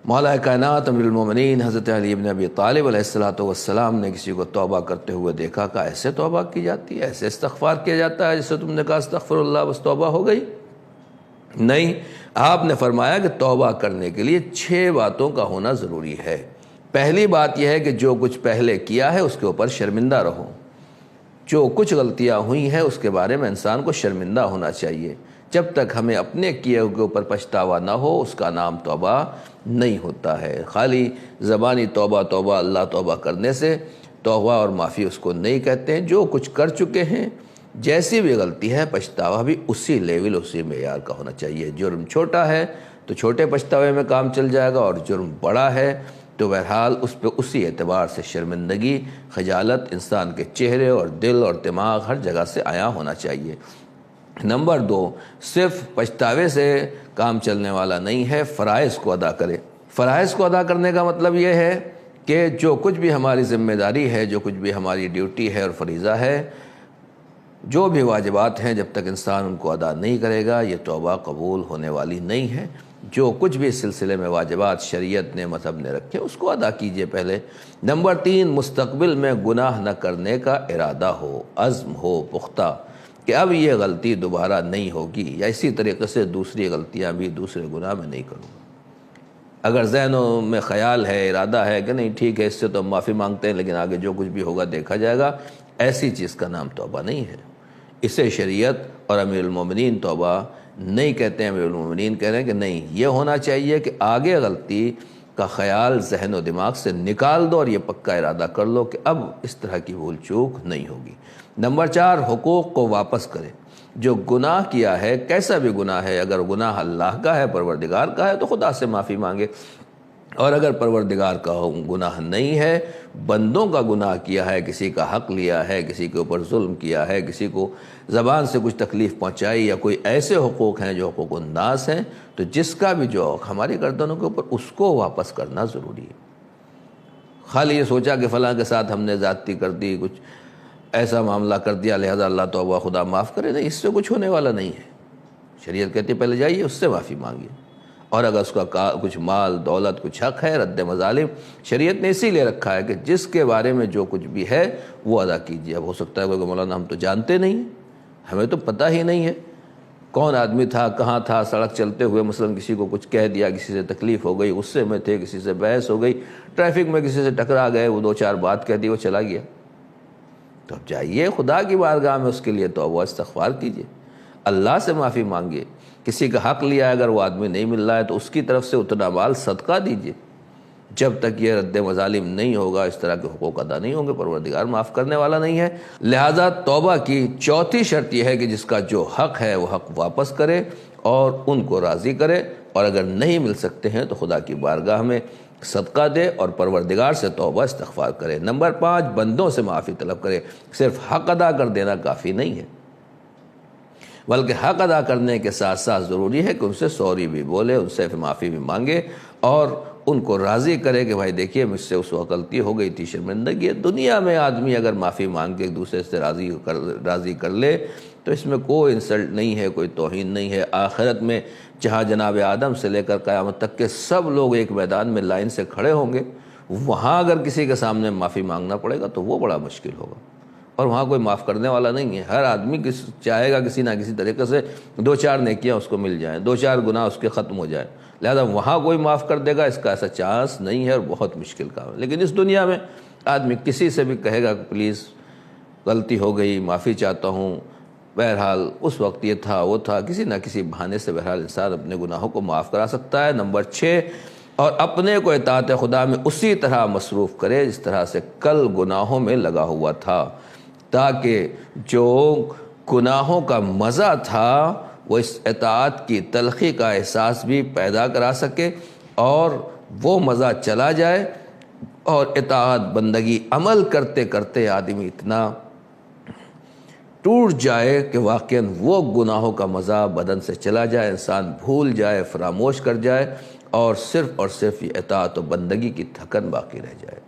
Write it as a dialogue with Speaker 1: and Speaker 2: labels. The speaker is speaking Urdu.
Speaker 1: مولا کائنات امیر المومنین حضرت علی بن ابی طالب علیہ الصلوۃ والسلام نے کسی کو توبہ کرتے ہوئے دیکھا، کہا ایسے توبہ کی جاتی ہے، ایسے استغفار کیا جاتا ہے جسے تم نے کہا استغفر اللہ بس توبہ ہو گئی؟ نہیں، آپ نے فرمایا کہ توبہ کرنے کے لیے 6 باتوں کا ہونا ضروری ہے۔ پہلی بات یہ ہے کہ جو کچھ پہلے کیا ہے اس کے اوپر شرمندہ رہو، جو کچھ غلطیاں ہوئی ہیں اس کے بارے میں انسان کو شرمندہ ہونا چاہیے۔ جب تک ہمیں اپنے کیے کے اوپر پچھتاوا نہ ہو اس کا نام توبہ نہیں ہوتا ہے۔ خالی زبانی توبہ توبہ اللہ توبہ کرنے سے توبہ اور معافی اس کو نہیں کہتے ہیں۔ جو کچھ کر چکے ہیں، جیسی بھی غلطی ہے، پچھتاوا بھی اسی لیول اسی معیار کا ہونا چاہیے۔ جرم چھوٹا ہے تو چھوٹے پچھتاوے میں کام چل جائے گا، اور جرم بڑا ہے تو بہرحال اس پہ اسی اعتبار سے شرمندگی، خجالت انسان کے چہرے اور دل اور دماغ ہر جگہ سے عیاں ہونا چاہیے۔ نمبر 2، صرف پچھتاوے سے کام چلنے والا نہیں ہے، فرائض کو ادا کرے۔ فرائض کو ادا کرنے کا مطلب یہ ہے کہ جو کچھ بھی ہماری ذمہ داری ہے، جو کچھ بھی ہماری ڈیوٹی ہے اور فریضہ ہے، جو بھی واجبات ہیں، جب تک انسان ان کو ادا نہیں کرے گا یہ توبہ قبول ہونے والی نہیں ہے۔ جو کچھ بھی اس سلسلے میں واجبات شریعت نے، مذہب نے رکھے اس کو ادا کیجئے پہلے۔ نمبر 3، مستقبل میں گناہ نہ کرنے کا ارادہ ہو، عزم ہو پختہ کہ اب یہ غلطی دوبارہ نہیں ہوگی، یا اسی طریقے سے دوسری غلطیاں بھی، دوسرے گناہ میں نہیں کروں گا۔ اگر ذہنوں میں خیال ہے، ارادہ ہے کہ نہیں ٹھیک ہے اس سے تو ہم معافی مانگتے ہیں لیکن آگے جو کچھ بھی ہوگا دیکھا جائے گا، ایسی چیز کا نام توبہ نہیں ہے۔ اسے شریعت اور امیر المومنین توبہ نہیں کہتے ہیں۔ امیر المومنین کہہ رہے ہیں کہ نہیں، یہ ہونا چاہیے کہ آگے غلطی کا خیال ذہن و دماغ سے نکال دو اور یہ پکا ارادہ کر لو کہ اب اس طرح کی بھول چوک نہیں ہوگی۔ نمبر 4، حقوق کو واپس کرے۔ جو گناہ کیا ہے، کیسا بھی گناہ ہے، اگر گناہ اللہ کا ہے، پروردگار کا ہے تو خدا سے معافی مانگے، اور اگر پروردگار کا گناہ نہیں ہے، بندوں کا گناہ کیا ہے، کسی کا حق لیا ہے، کسی کے اوپر ظلم کیا ہے، کسی کو زبان سے کچھ تکلیف پہنچائی، یا کوئی ایسے حقوق ہیں جو حقوق الناس ہیں، تو جس کا بھی جو حق ہماری گردنوں کے اوپر اس کو واپس کرنا ضروری ہے۔ خالی یہ سوچا کہ فلاں کے ساتھ ہم نے زیادتی کر دی، کچھ ایسا معاملہ کر دیا لہذا اللہ توبہ خدا معاف کرے، نہیں، اس سے کچھ ہونے والا نہیں ہے۔ شریعت کہتی ہے پہلے جائیے اس سے معافی مانگیے، اور اگر اس کا کچھ مال دولت کچھ حق ہے، رد مظالم شریعت نے اسی لیے رکھا ہے کہ جس کے بارے میں جو کچھ بھی ہے وہ ادا کیجیے۔ اب ہو سکتا ہے کہ مولانا ہم تو جانتے نہیں، ہمیں تو پتہ ہی نہیں ہے کون آدمی تھا، کہاں تھا، سڑک چلتے ہوئے مثلا کسی کو کچھ کہہ دیا، کسی سے تکلیف ہو گئی، غصے میں تھے، کسی سے بحث ہو گئی، ٹریفک میں کسی سے ٹکرا گئے، وہ 2-4 بات کہہ دی، وہ چلا گیا، تو اب جائیے خدا کی بارگاہ میں اس کے لیے توبہ استغفار کیجیے، اللہ سے معافی مانگیے۔ کسی کا حق لیا ہے، اگر وہ آدمی نہیں مل رہا ہے تو اس کی طرف سے اتنا مال صدقہ دیجیے۔ جب تک یہ رد مظالم نہیں ہوگا، اس طرح کے حقوق ادا نہیں ہوں گے، پروردگار معاف کرنے والا نہیں ہے۔ لہذا توبہ کی 4تھی شرط یہ ہے کہ جس کا جو حق ہے وہ حق واپس کرے اور ان کو راضی کرے، اور اگر نہیں مل سکتے ہیں تو خدا کی بارگاہ میں صدقہ دے اور پروردگار سے توبہ استغفار کرے۔ نمبر 5، بندوں سے معافی طلب کرے۔ صرف حق ادا کر دینا کافی نہیں ہے، بلکہ حق ادا کرنے کے ساتھ ساتھ ضروری ہے کہ ان سے سوری بھی بولے، ان سے معافی بھی مانگے، اور ان کو راضی کرے کہ بھائی دیکھیے مجھ سے اس وقت غلطی ہو گئی تھی، شرمندگی ہے۔ دنیا میں آدمی اگر معافی مانگ کے ایک دوسرے سے راضی کر لے تو اس میں کوئی انسلٹ نہیں ہے، کوئی توہین نہیں ہے۔ آخرت میں جہاں جناب آدم سے لے کر قیامت تک کے سب لوگ ایک میدان میں لائن سے کھڑے ہوں گے، وہاں اگر کسی کے سامنے معافی مانگنا پڑے گا تو وہ بڑا مشکل ہوگا، اور وہاں کوئی معاف کرنے والا نہیں ہے۔ ہر آدمی چاہے گا کسی نہ کسی طریقے سے 2-4 نیکیاں اس کو مل جائیں، 2-4 گناہ اس کے ختم ہو جائیں، لہذا وہاں کوئی معاف کر دے گا اس کا ایسا چانس نہیں ہے، اور بہت مشکل کام ہے۔ لیکن اس دنیا میں آدمی کسی سے بھی کہے گا کہ پلیز غلطی ہو گئی، معافی چاہتا ہوں، بہرحال اس وقت یہ تھا وہ تھا، کسی نہ کسی بہانے سے بہرحال انسان اپنے گناہوں کو معاف کرا سکتا ہے۔ نمبر 6، اور اپنے کو اطاعت خدا میں اسی طرح مصروف کرے جس طرح سے کل گناہوں میں لگا ہوا تھا، تاکہ جو گناہوں کا مزہ تھا وہ اس اطاعت کی تلخی کا احساس بھی پیدا کرا سکے، اور وہ مزہ چلا جائے، اور اطاعت بندگی عمل کرتے کرتے آدمی اتنا ٹوٹ جائے کہ واقعاً وہ گناہوں کا مزہ بدن سے چلا جائے، انسان بھول جائے، فراموش کر جائے، اور صرف یہ اطاعت و بندگی کی تھکن باقی رہ جائے۔